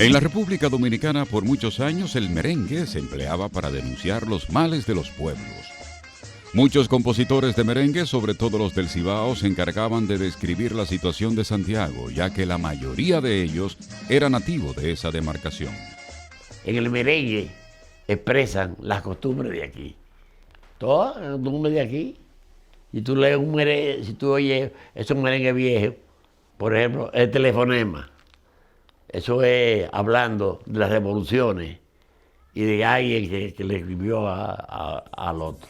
En la República Dominicana por muchos años el merengue se empleaba para denunciar los males de los pueblos. Muchos compositores de merengue, sobre todo los del Cibao, se encargaban de describir la situación de Santiago, ya que la mayoría de ellos era nativo de esa demarcación. En el merengue expresan las costumbres de aquí. Todas las costumbres de aquí. Y tú lees un merengue, si tú oyes esos merengues viejos, por ejemplo, el telefonema. Eso es hablando de las revoluciones y de alguien que le escribió al otro.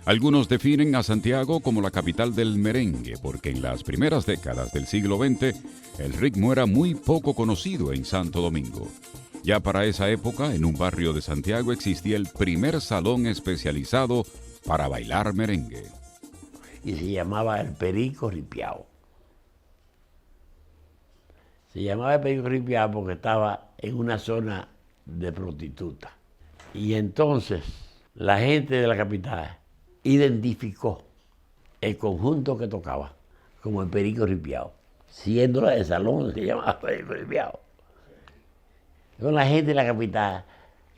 Algunos definen a Santiago como la capital del merengue, porque en las primeras décadas del siglo XX el ritmo era muy poco conocido en Santo Domingo. Ya para esa época, en un barrio de Santiago existía el primer salón especializado para bailar merengue. Y se llamaba el Perico Ripiao. Se llamaba el Perico Ripiao porque estaba en una zona de prostitutas. Y entonces la gente de la capital identificó el conjunto que tocaba como el Perico Ripiao, siendo el salón se llamaba Perico Ripiao. Son la gente de la capital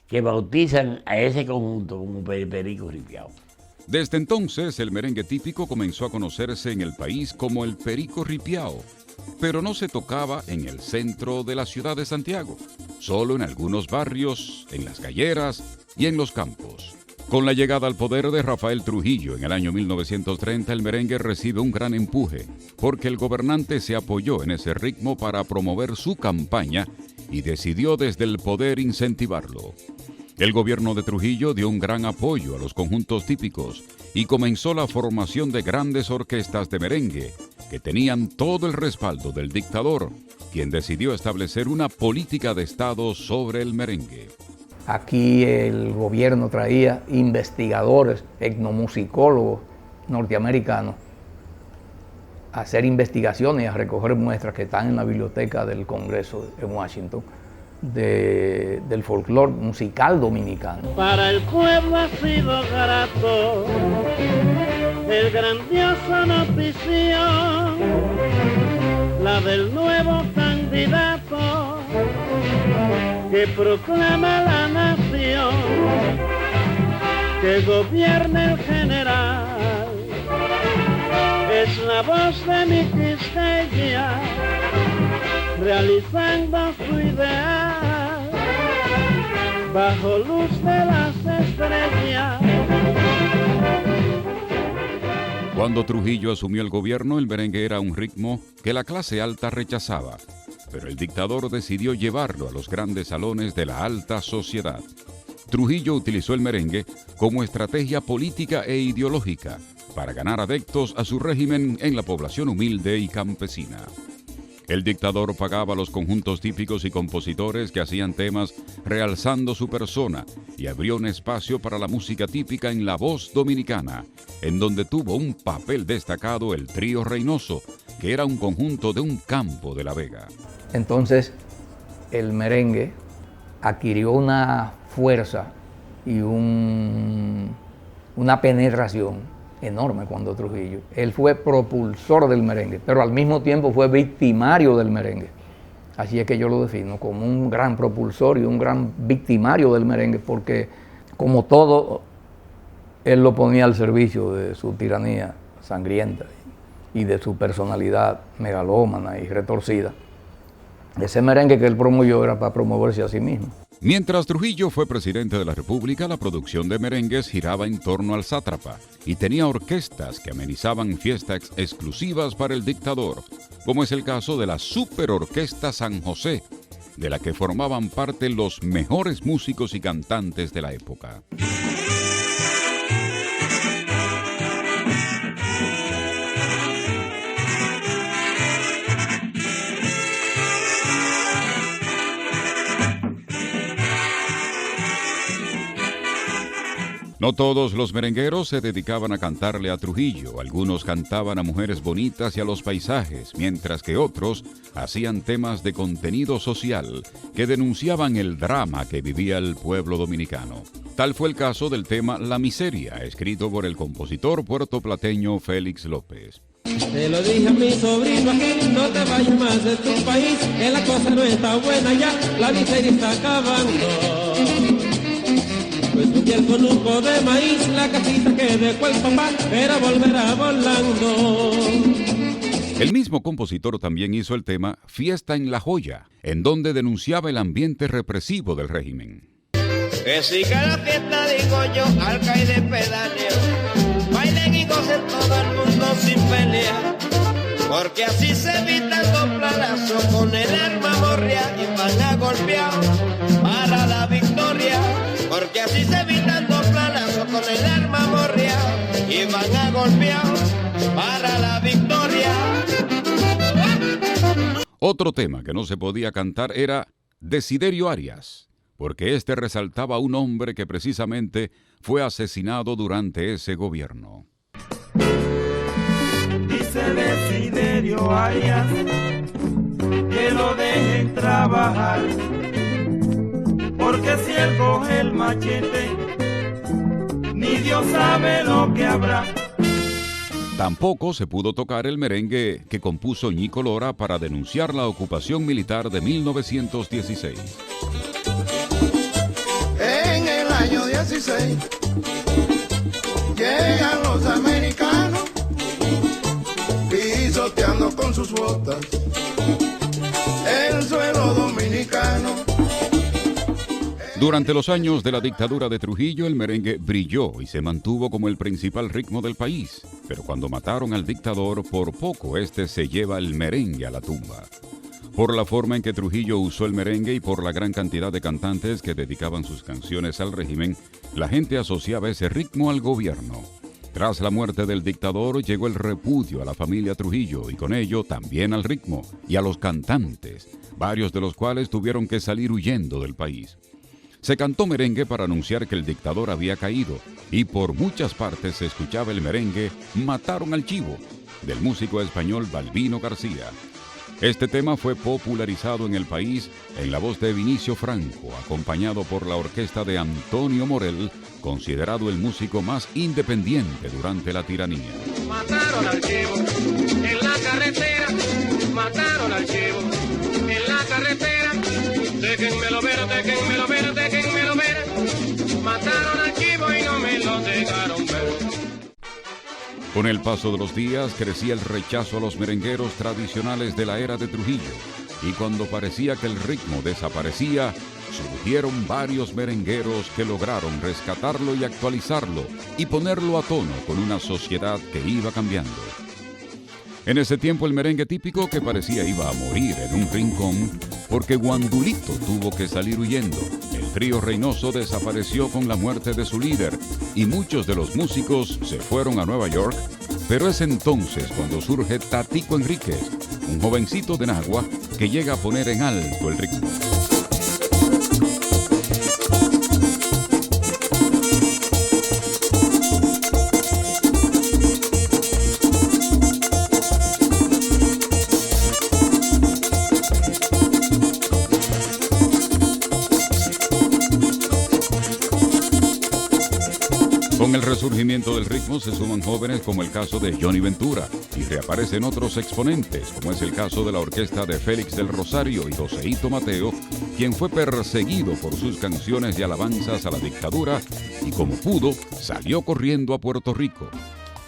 que bautizan a ese conjunto como Perico Ripiao. Desde entonces, el merengue típico comenzó a conocerse en el país como el Perico Ripiao, pero no se tocaba en el centro de la ciudad de Santiago, solo en algunos barrios, en las galleras y en los campos. Con la llegada al poder de Rafael Trujillo en el año 1930, el merengue recibe un gran empuje, porque el gobernante se apoyó en ese ritmo para promover su campaña y decidió desde el poder incentivarlo. El gobierno de Trujillo dio un gran apoyo a los conjuntos típicos y comenzó la formación de grandes orquestas de merengue que tenían todo el respaldo del dictador, quien decidió establecer una política de Estado sobre el merengue. Aquí el gobierno traía investigadores, etnomusicólogos norteamericanos a hacer investigaciones y a recoger muestras que están en la biblioteca del Congreso en Washington del folclore musical dominicano. Para el pueblo ha sido grato el grandioso noticio, la del nuevo candidato que proclama la nación, que gobierna el general, es la voz de mi Quisqueya, realizando su ideal, bajo luz de las estrellas. Cuando Trujillo asumió el gobierno, el merengue era un ritmo que la clase alta rechazaba, pero el dictador decidió llevarlo a los grandes salones de la alta sociedad. Trujillo utilizó el merengue como estrategia política e ideológica para ganar adeptos a su régimen en la población humilde y campesina. El dictador pagaba a los conjuntos típicos y compositores que hacían temas realzando su persona y abrió un espacio para la música típica en La Voz Dominicana, en donde tuvo un papel destacado el Trío Reynoso, que era un conjunto de un campo de La Vega. Entonces el merengue adquirió una fuerza y una penetración enorme cuando Trujillo. Él fue propulsor del merengue, pero al mismo tiempo fue victimario del merengue. Así es que yo lo defino como un gran propulsor y un gran victimario del merengue, porque como todo, él lo ponía al servicio de su tiranía sangrienta y de su personalidad megalómana y retorcida. Ese merengue que él promovió era para promoverse a sí mismo. Mientras Trujillo fue presidente de la República, la producción de merengues giraba en torno al sátrapa y tenía orquestas que amenizaban fiestas exclusivas para el dictador, como es el caso de la Superorquesta San José, de la que formaban parte los mejores músicos y cantantes de la época. No todos los merengueros se dedicaban a cantarle a Trujillo, algunos cantaban a mujeres bonitas y a los paisajes, mientras que otros hacían temas de contenido social que denunciaban el drama que vivía el pueblo dominicano. Tal fue el caso del tema La Miseria, escrito por el compositor puertoplateño Félix López. Te lo dije a mi sobrino aquí, no te vayas más de tu país, que la cosa no está buena ya, la miseria está acabando. Pues tu piel con un poco de maíz, la casita que dejó el papá, era volverá volando. El mismo compositor también hizo el tema Fiesta en La Joya, en donde denunciaba el ambiente represivo del régimen. Que siga la fiesta, digo yo, alcaide pedáneo, bailen y gocen todo el mundo sin pelea, porque así se evitan dos palazos con el arma morria y van a golpear para la victoria, porque así se evitan dos palazos con el arma morria y van a golpear para la victoria. Otro tema que no se podía cantar era Desiderio Arias, porque este resaltaba a un hombre que precisamente fue asesinado durante ese gobierno. Dice Desiderio Arias que lo dejen trabajar, porque si él coge el machete, ni Dios sabe lo que habrá. Tampoco se pudo tocar el merengue que compuso Ñico Lora para denunciar la ocupación militar de 1916. En el año 16 llegan los americanos pisoteando con sus botas el suelo dominicano. Durante los años de la dictadura de Trujillo, el merengue brilló y se mantuvo como el principal ritmo del país. Pero cuando mataron al dictador, por poco este se lleva el merengue a la tumba. Por la forma en que Trujillo usó el merengue y por la gran cantidad de cantantes que dedicaban sus canciones al régimen, la gente asociaba ese ritmo al gobierno. Tras la muerte del dictador llegó el repudio a la familia Trujillo y con ello también al ritmo y a los cantantes, varios de los cuales tuvieron que salir huyendo del país. Se cantó merengue para anunciar que el dictador había caído y por muchas partes se escuchaba el merengue Mataron al Chivo, del músico español Balbino García. Este tema fue popularizado en el país en la voz de Vinicio Franco, acompañado por la orquesta de Antonio Morel, considerado el músico más independiente durante la tiranía. Mataron al chivo en la carretera, mataron al chivo en la carretera, déjenmelo ver, déjenmelo ver, déjenmelo ver, mataron al chivo y no me lo dejaron ver. Con el paso de los días crecía el rechazo a los merengueros tradicionales de la era de Trujillo, y cuando parecía que el ritmo desaparecía, surgieron varios merengueros que lograron rescatarlo y actualizarlo y ponerlo a tono con una sociedad que iba cambiando. En ese tiempo el merengue típico que parecía iba a morir en un rincón porque Guandulito tuvo que salir huyendo. El trío Reynoso desapareció con la muerte de su líder y muchos de los músicos se fueron a Nueva York, pero es entonces cuando surge Tatico Enríquez, un jovencito de Nagua que llega a poner en alto el ritmo. Con el resurgimiento del ritmo se suman jóvenes como el caso de Johnny Ventura y reaparecen otros exponentes como es el caso de la orquesta de Félix del Rosario y Joseito Mateo, quien fue perseguido por sus canciones de alabanzas a la dictadura y como pudo salió corriendo a Puerto Rico.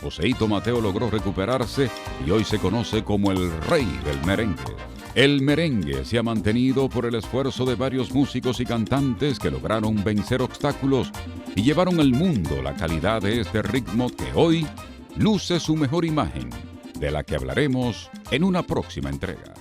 Joseito Mateo logró recuperarse y hoy se conoce como el rey del merengue. El merengue se ha mantenido por el esfuerzo de varios músicos y cantantes que lograron vencer obstáculos y llevaron al mundo la calidad de este ritmo que hoy luce su mejor imagen, de la que hablaremos en una próxima entrega.